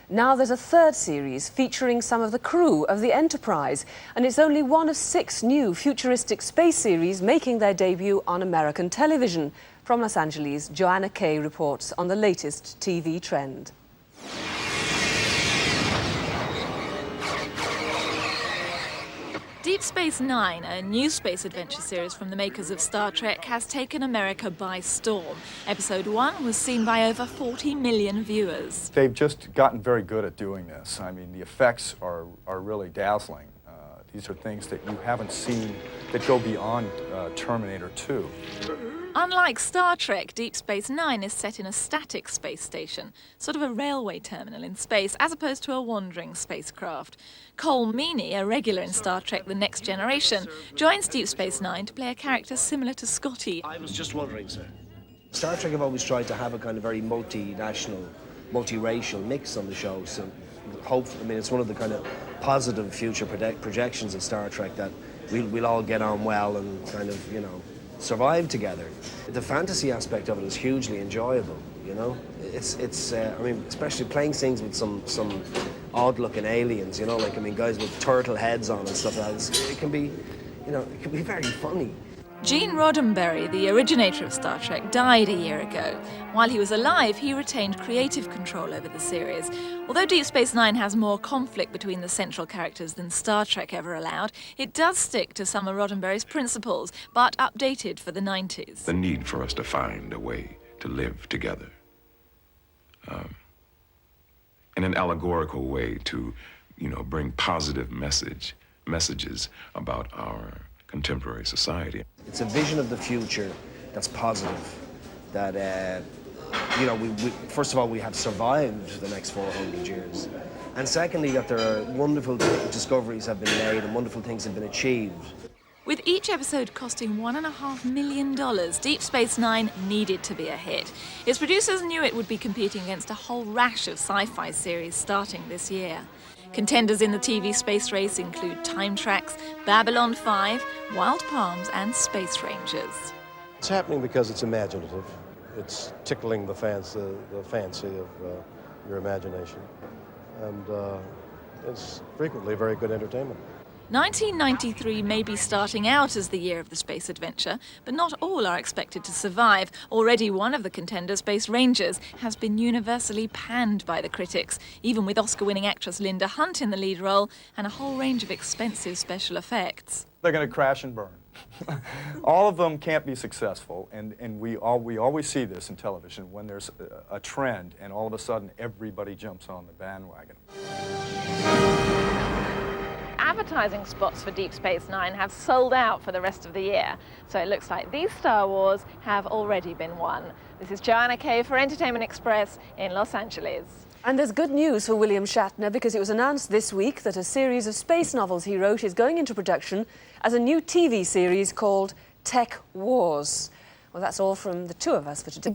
Now there's a third series featuring some of the crew of the Enterprise, and it's only one of 6 new futuristic space series making their debut on American television. From Los Angeles, Joanne Kay reports on the latest TV trend. Deep Space Nine, a new space adventure series from the makers of Star Trek, has taken America by storm. Episode 1 was seen by over 40 million viewers. They've just gotten very good at doing this. I mean, the effects are really dazzling. These are things that you haven't seen that go beyond Terminator 2. Unlike Star Trek, Deep Space Nine is set in a static space station, sort of a railway terminal in space, as opposed to a wandering spacecraft. Colm Meaney, a regular in Star Trek The Next Generation, joins Deep Space Nine to play a character similar to Scotty. I was just wondering, sir. Star Trek have always tried to have a kind of very multinational, multiracial mix on the show, so hopefully, I mean, it's one of the kind of positive future projections of Star Trek that we'll all get on well and kind of, you know, survive together. The fantasy aspect of it is hugely enjoyable, you know? It's I mean, especially playing scenes with some odd-looking aliens, you know, like, I mean, guys with turtle heads on and stuff like that. It can be, you know, it can be very funny. Gene Roddenberry, the originator of Star Trek, died a year ago. While he was alive, he retained creative control over the series. Although Deep Space Nine has more conflict between the central characters than Star Trek ever allowed, it does stick to some of Roddenberry's principles, but updated for the 90s. The need for us to find a way to live together. In an allegorical way to, you know, bring positive messages about our contemporary society. It's a vision of the future that's positive, that, you know, first of all, we have survived the next 400 years. And secondly, that there are wonderful discoveries have been made and wonderful things have been achieved. With each episode costing $1.5 million, Deep Space Nine needed to be a hit. Its producers knew it would be competing against a whole rash of sci-fi series starting this year. Contenders in the TV space race include Time Tracks, Babylon 5, Wild Palms and Space Rangers. It's happening because it's imaginative. It's tickling the fancy of your imagination. And it's frequently very good entertainment. 1993 may be starting out as the year of the space adventure, but not all are expected to survive. Already one of the contenders, Space Rangers, has been universally panned by the critics, even with Oscar-winning actress Linda Hunt in the lead role and a whole range of expensive special effects. They're going to crash and burn. All of them can't be successful, and we always see this in television when there's a trend and all of a sudden everybody jumps on the bandwagon. Advertising spots for Deep Space Nine have sold out for the rest of the year, so it looks like these Star Wars have already been won. This is Joanne Kay for Entertainment Express in Los Angeles. And there's good news for William Shatner, because it was announced this week that a series of space novels he wrote is going into production as a new TV series called Tech Wars. Well, that's all from the two of us for today.